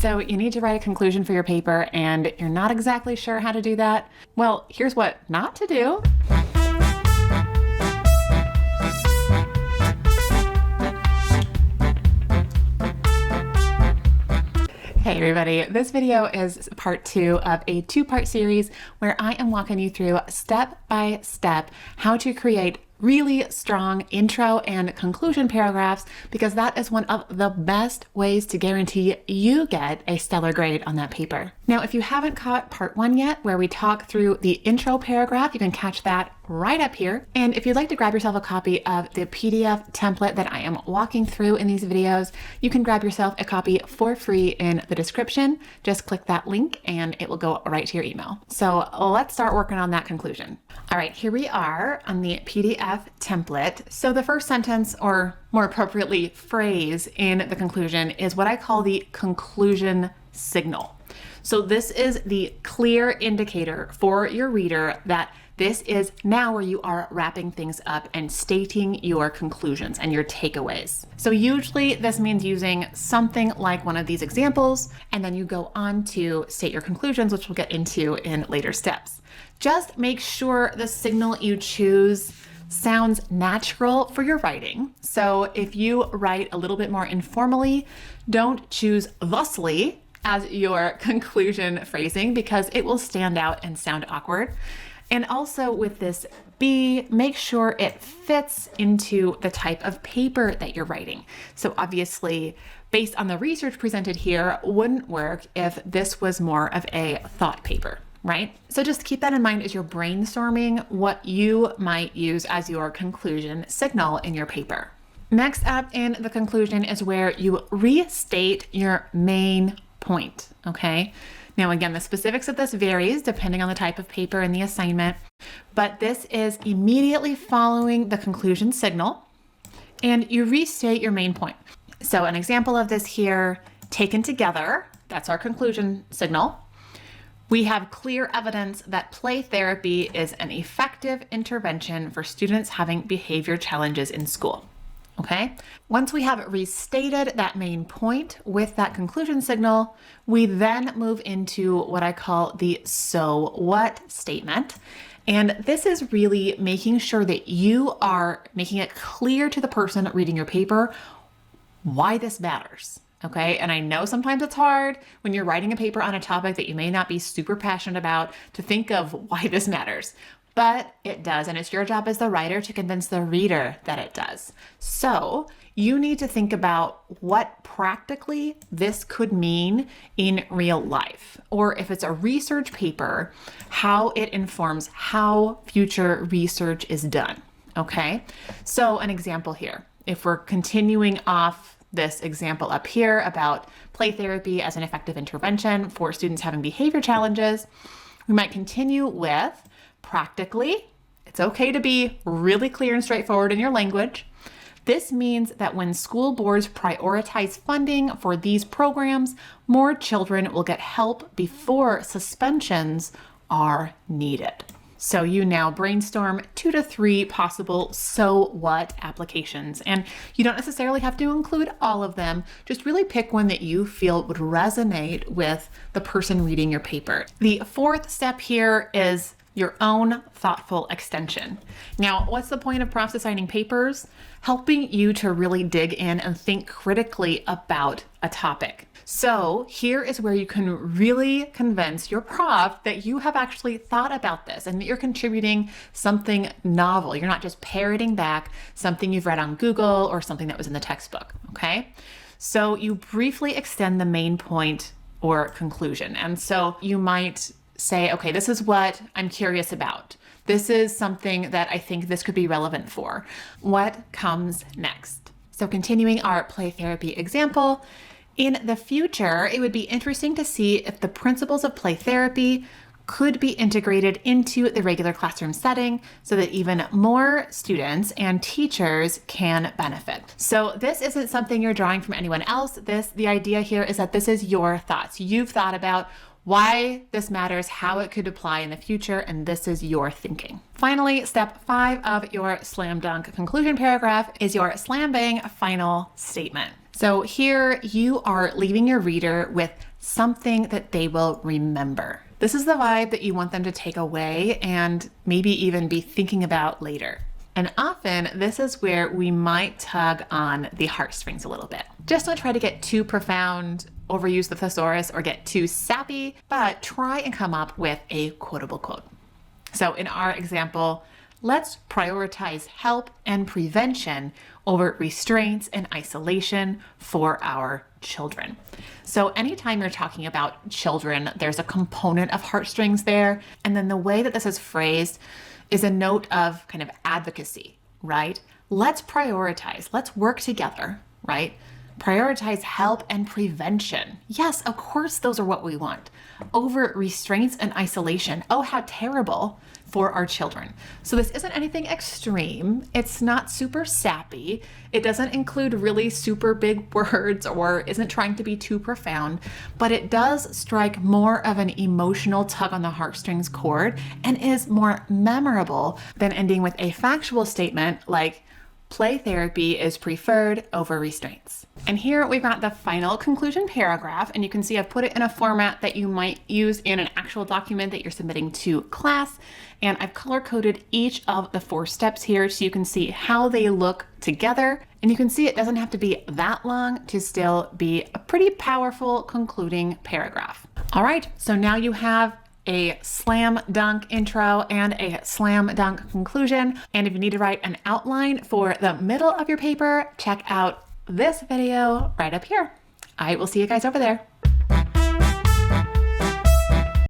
So you need to write a conclusion for your paper and you're not exactly sure how to do that? Well, here's what not to do. Hey everybody, this video is part 2 of a 2-part series where I am walking you through step by step how to create really strong intro and conclusion paragraphs, because that is one of the best ways to guarantee you get a stellar grade on that paper. Now, if you haven't caught part 1 yet, where we talk through the intro paragraph, you can catch that right up here. And if you'd like to grab yourself a copy of the PDF template that I am walking through in these videos, you can grab yourself a copy for free in the description. Just click that link and it will go right to your email. So let's start working on that conclusion. All right, here we are on the PDF template. So the first sentence, or more appropriately phrase in the conclusion, is what I call the conclusion signal. So this is the clear indicator for your reader that this is now where you are wrapping things up and stating your conclusions and your takeaways. So usually this means using something like one of these examples, and then you go on to state your conclusions, which we'll get into in later steps. Just make sure the signal you choose sounds natural for your writing. So if you write a little bit more informally, don't choose thusly as your conclusion phrasing, because it will stand out and sound awkward. And also with this B, make sure it fits into the type of paper that you're writing. So obviously, based on the research presented here, wouldn't work if this was more of a thought paper, right? So just keep that in mind as you're brainstorming what you might use as your conclusion signal in your paper. Next up in the conclusion is where you restate your main point, okay? Now, again, the specifics of this varies depending on the type of paper and the assignment, but this is immediately following the conclusion signal, and you restate your main point. So an example of this here, taken together, that's our conclusion signal. We have clear evidence that play therapy is an effective intervention for students having behavior challenges in school. Okay, once we have restated that main point with that conclusion signal, we then move into what I call the so what statement. And this is really making sure that you are making it clear to the person reading your paper why this matters. Okay, and I know sometimes it's hard when you're writing a paper on a topic that you may not be super passionate about to think of why this matters. But it does, and it's your job as the writer to convince the reader that it does. So you need to think about what practically this could mean in real life, or if it's a research paper, how it informs how future research is done, okay? So an example here, if we're continuing off this example up here about play therapy as an effective intervention for students having behavior challenges, we might continue with practically, it's okay to be really clear and straightforward in your language. This means that when school boards prioritize funding for these programs, more children will get help before suspensions are needed. So you now brainstorm 2 to 3 possible so what applications, and you don't necessarily have to include all of them. Just really pick one that you feel would resonate with the person reading your paper. The 4th step here is your own thoughtful extension. Now, what's the point of profs assigning papers? Helping you to really dig in and think critically about a topic. So here is where you can really convince your prof that you have actually thought about this and that you're contributing something novel. You're not just parroting back something you've read on Google or something that was in the textbook, okay? So you briefly extend the main point or conclusion. And so you might say, okay, this is what I'm curious about. This is something that I think this could be relevant for. What comes next? So continuing our play therapy example, in the future, it would be interesting to see if the principles of play therapy could be integrated into the regular classroom setting so that even more students and teachers can benefit. So this isn't something you're drawing from anyone else. The idea here is that this is your thoughts. You've thought about why this matters, how it could apply in the future, and this is your thinking. Finally, step 5 of your slam dunk conclusion paragraph is your slam bang final statement. So here you are leaving your reader with something that they will remember. This is the vibe that you want them to take away and maybe even be thinking about later. And often this is where we might tug on the heartstrings a little bit. Just don't try to get too profound, overuse the thesaurus, or get too sappy, but try and come up with a quotable quote. So in our example, let's prioritize help and prevention over restraints and isolation for our children. So anytime you're talking about children, there's a component of heartstrings there. And then the way that this is phrased is a note of kind of advocacy, right? Let's prioritize, let's work together, right? Prioritize help and prevention. Yes, of course, those are what we want. Over restraints and isolation. Oh, how terrible for our children. So this isn't anything extreme. It's not super sappy. It doesn't include really super big words or isn't trying to be too profound, but it does strike more of an emotional tug on the heartstrings chord and is more memorable than ending with a factual statement like, play therapy is preferred over restraints. And here we've got the final conclusion paragraph, and you can see I've put it in a format that you might use in an actual document that you're submitting to class. And I've color-coded each of the 4 steps here so you can see how they look together. And you can see it doesn't have to be that long to still be a pretty powerful concluding paragraph. All right, so now you have a slam dunk intro and a slam dunk conclusion. And if you need to write an outline for the middle of your paper, check out this video right up here. I will see you guys over there.